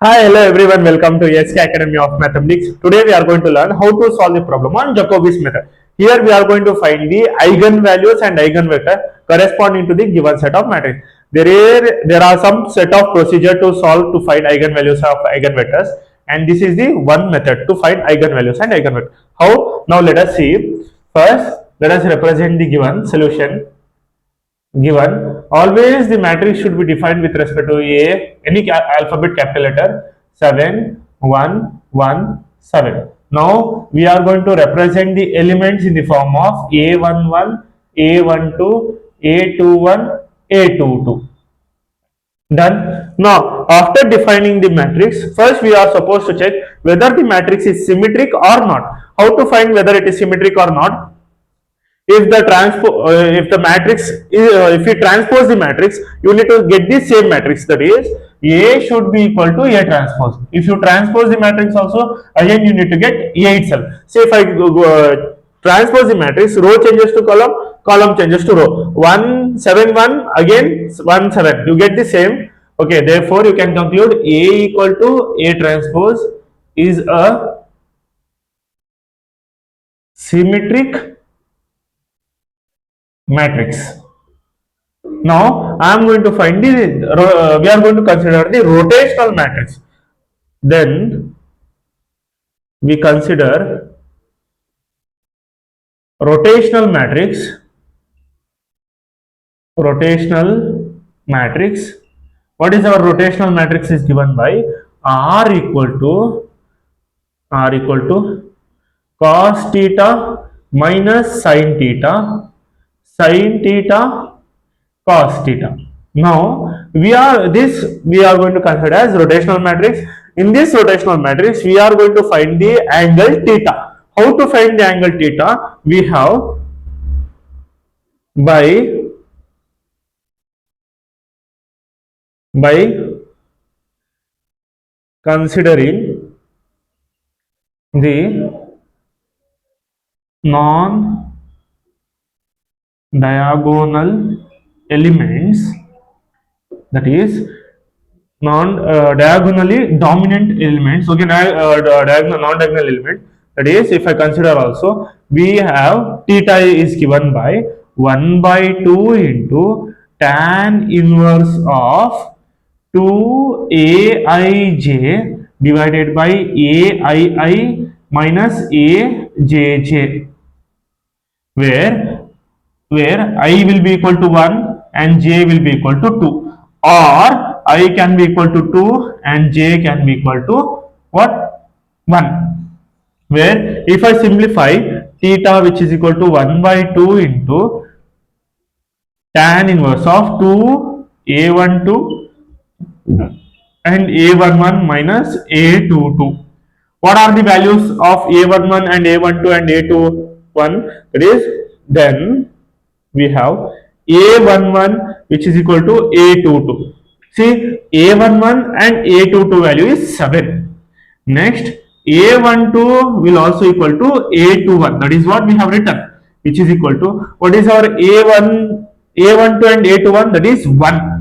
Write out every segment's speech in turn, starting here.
Hi, hello everyone. Welcome to SK Academy of Mathematics. Today we are going to learn how to solve the problem on Jacobi's method. Here we are going to find the eigenvalues and eigenvector corresponding to the given set of matrix. There are some set of procedure to solve to find eigenvalues of eigenvectors, and this is the one method to find eigenvalues and eigenvectors. How? Now let us see. First, let us represent the given solution. Given always the matrix should be defined with respect to any alphabet capital letter 7 1 1 7. Now we are going to represent the elements in the form of a11 a12 a21 a22. Done. Now after defining the matrix, first we are supposed to check whether the matrix is symmetric or not. How to find whether it is symmetric or not? If the matrix if you transpose the matrix, you need to get the same matrix, that is A should be equal to A transpose. If you transpose the matrix also, again you need to get A itself. Say if I transpose the matrix, row changes to column, column changes to row. 1 7 1 again 1 7, you get the same. Okay, therefore you can conclude A equal to A transpose is a symmetric matrix. Now I am going to find the we are going to consider the rotational matrix. Then we consider rotational matrix. Rotational matrix. What is our rotational matrix? Is given by R equal to cos theta minus sin theta cos theta. Now we are going to consider as rotational matrix. In this rotational matrix, we are going to find the angle theta. How to find the angle theta? We have by considering the non-diagonal elements, that is diagonally dominant elements. Okay, non-diagonal element, that is if I consider also, we have theta is given by 1 by 2 into tan inverse of 2aij divided by aii minus ajj, where I will be equal to 1 and j will be equal to 2, or I can be equal to 2 and j can be equal to what? 1, where if I simplify theta, which is equal to 1 by 2 into tan inverse of 2 a12 and a11 minus a22. What are the values of a11 and a12 and a21? That is, then we have a11 which is equal to a22. See, a11 and a22 value is 7. Next, a12 will also equal to a21. That is what we have written, which is equal to, what is our a12 and a21? That is 1.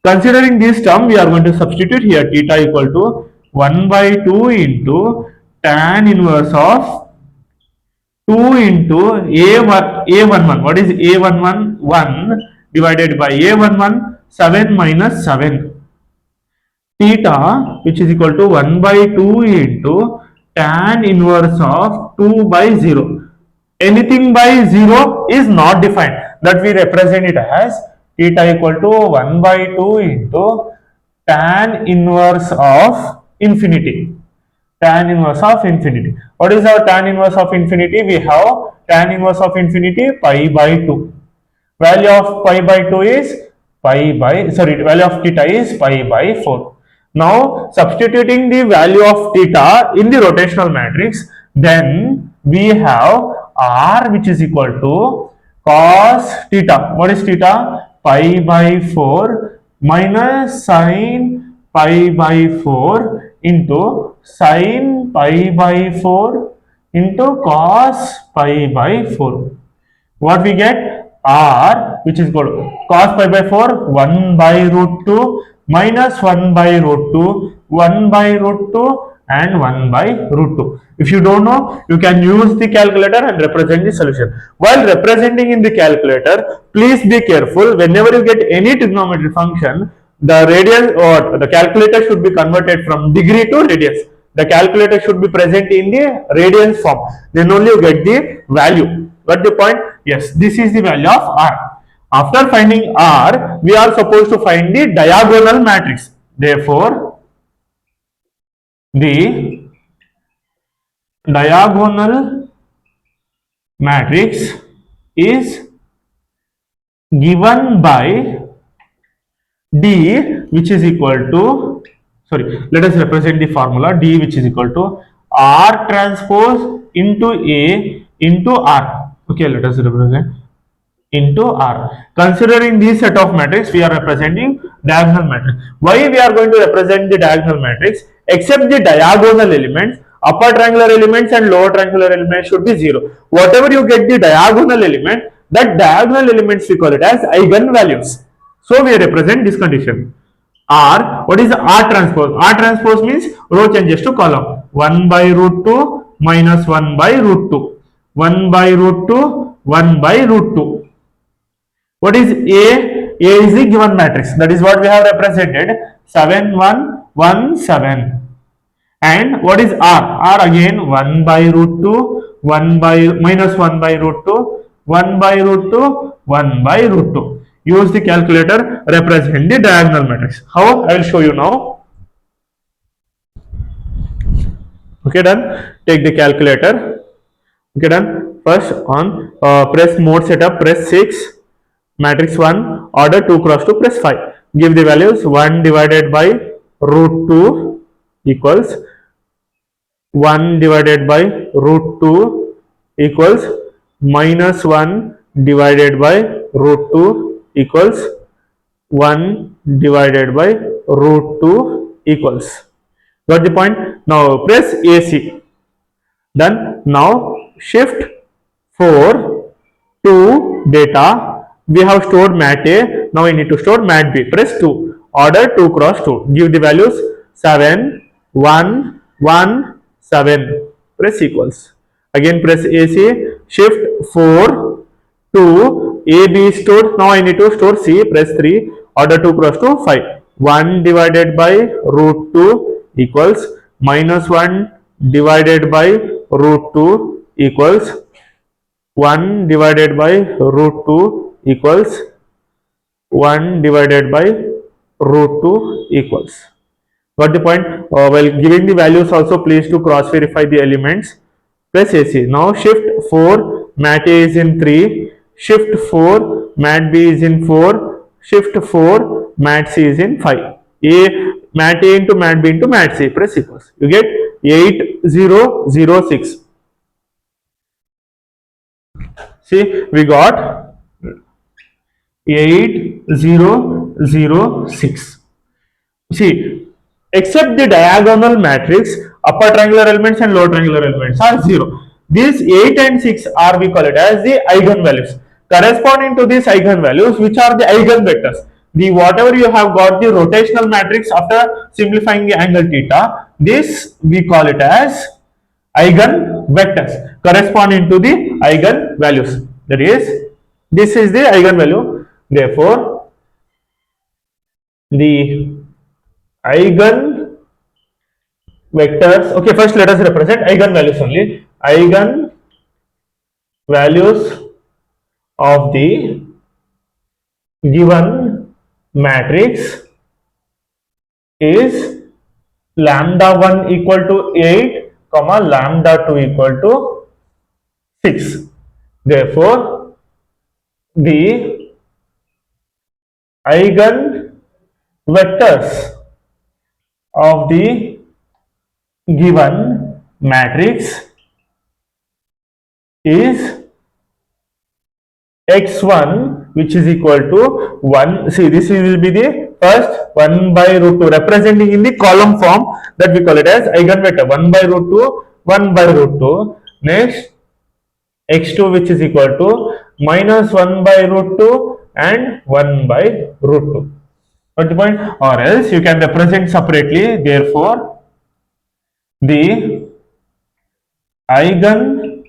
Considering this term, we are going to substitute here theta equal to 1 by 2 into tan inverse of 2 into a11. What is a11? 1 divided by a11, 7 minus 7. Theta, which is equal to 1 by 2 into tan inverse of 2 by 0. Anything by 0 is not defined, that we represent it as theta equal to 1 by 2 into tan inverse of infinity. Tan inverse of infinity. What is our tan inverse of infinity? We have tan inverse of infinity pi by 2. Value of pi by 2 is value of theta is pi by 4. Now substituting the value of theta in the rotational matrix, then we have R, which is equal to cos theta. What is theta? Pi by 4 minus sin pi by 4 into sin pi by 4 into cos pi by 4. What we get? R, which is equal to cos pi by 4, 1 by root 2 minus 1 by root 2, 1 by root 2 and 1 by root 2. If you don't know, you can use the calculator and represent the solution. While representing in the calculator, please be careful. Whenever you get any trigonometry function, the radius or the calculator should be converted from degree to radius. The calculator should be present in the radians form. Then only you get the value. Got the point? Yes, this is the value of R. After finding R, we are supposed to find the diagonal matrix. Therefore, the diagonal matrix is given by D, which is equal to, let us represent the formula D, which is equal to R transpose into A into R. Okay, let us represent into R. Considering this set of matrix, we are representing diagonal matrix. Why we are going to represent the diagonal matrix? Except the diagonal elements, upper triangular elements and lower triangular elements should be 0. Whatever you get the diagonal element, that diagonal elements we call it as eigenvalues. So we represent this condition. R, what is R transpose? R transpose means row changes to column. 1 by root 2 minus 1 by root 2. 1 by root 2, 1 by root 2. What is A? A is the given matrix. That is what we have represented. 7, 1, 1, 7. And what is R? R again 1 by root 2, 1 by minus 1 by root 2, 1 by root 2, 1 by root 2. Use the calculator, represent the diagonal matrix. How? I will show you now. Okay, done. Take the calculator. Okay, done. First on press mode setup, press 6. Matrix 1, order 2 cross 2, press 5. Give the values. 1 divided by root 2 equals 1 divided by root 2 equals minus 1 divided by root 2 equals 1 divided by root 2 equals. Got the point? Now press AC. Done. Now shift 4 to data. We have stored mat A. Now we need to store mat B. Press 2. Order 2 cross 2. Give the values 7, 1, 1, 7. Press equals. Again press AC. Shift 4 to AB is stored. Now I need to store C. Press 3. Order 2 cross 2, 5. 1 divided by root 2 equals minus 1 divided by root 2 equals 1 divided by root 2 equals 1 divided by root 2 equals. Got the point? While giving the values also, please to cross verify the elements. Press AC. Now shift 4, mat A is in 3, shift 4, mat B is in 4, shift 4, mat C is in 5. Mat A into mat B into mat C. Press equals. You get 8006. See, we got 8006. See, except the diagonal matrix, upper triangular elements and lower triangular elements are 0. These 8 and 6 are, we call it as the eigenvalues. Corresponding to these eigenvalues, which are the eigenvectors. The whatever you have got the rotational matrix after simplifying the angle theta, this we call it as eigenvectors corresponding to the eigenvalues. That is, this is the eigenvalue. Therefore, the eigenvectors. Okay, first let us represent eigenvalues only. Eigenvalues of the given matrix is lambda 1 equal to 8, comma lambda 2 equal to 6. Therefore, the eigenvectors of the given matrix is x1, which is equal to 1. See, this will be the first 1 by root 2 representing in the column form, that we call it as eigenvector. 1 by root 2, 1 by root 2. Next, x2, which is equal to minus 1 by root 2 and 1 by root 2. Got the point? Or else you can represent separately. Therefore, the eigen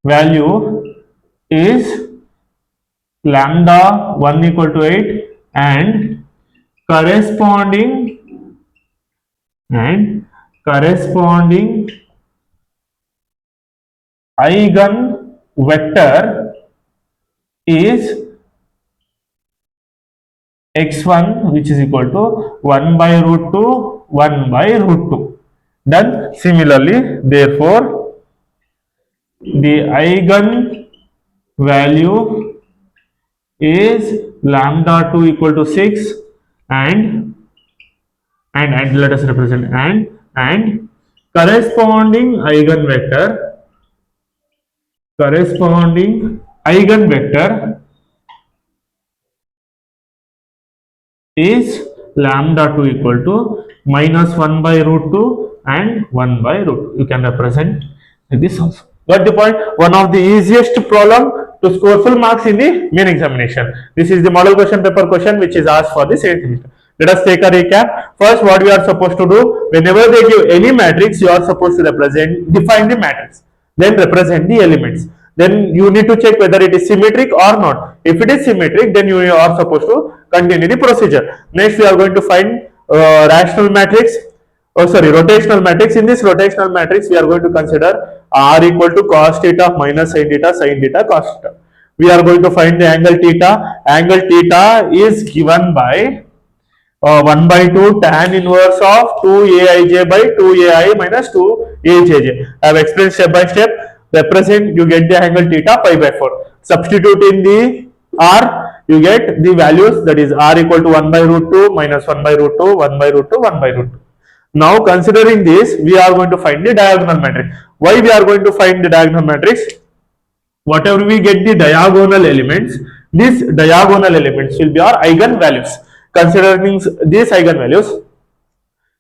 value is lambda 1 equal to 8 and corresponding corresponding eigen vector is x1, which is equal to 1 by root 2 1 by root 2. Done. Similarly, therefore the eigen value is lambda 2 equal to 6 and let us represent and corresponding eigenvector is lambda 2 equal to minus 1 by root 2 and 1 by root 2. You can represent this also. Got the point? One of the easiest problem to score full marks in the main examination. This is the model question paper question which is asked for the second semester. Let us take a recap. First, what we are supposed to do, whenever they give any matrix, you are supposed to define the matrix, then represent the elements. Then you need to check whether it is symmetric or not. If it is symmetric, then you are supposed to continue the procedure. Next, we are going to find rotational matrix. In this rotational matrix, we are going to consider R equal to cos theta minus sin theta cos theta. We are going to find the angle theta. Angle theta is given by 1 by 2 tan inverse of 2aij by 2ai minus 2ajj. I have explained step by step. Represent, you get the angle theta pi by 4. Substitute in the R, you get the values, that is R equal to 1 by root 2 minus 1 by root 2, 1 by root 2, 1 by root 2. Now considering this, we are going to find the diagonal matrix. Why we are going to find the diagonal matrix? Whatever we get the diagonal elements, these diagonal elements will be our eigenvalues. Considering these eigenvalues,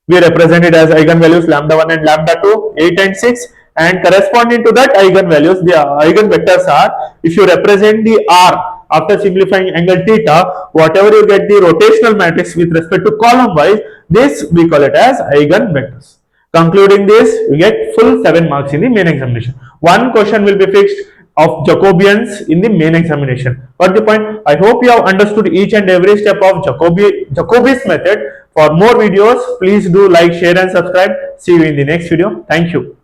we represent it as eigenvalues lambda 1 and lambda 2, 8 and 6, and corresponding to that eigenvalues, the eigenvectors are, if you represent the R after simplifying angle theta, whatever you get the rotational matrix with respect to column wise, this we call it as eigenvectors. Concluding this, you get full 7 marks in the main examination. One question will be fixed of Jacobians in the main examination. Got the point? I hope you have understood each and every step of Jacobi's method. For more videos, please do like, share and subscribe. See you in the next video. Thank you.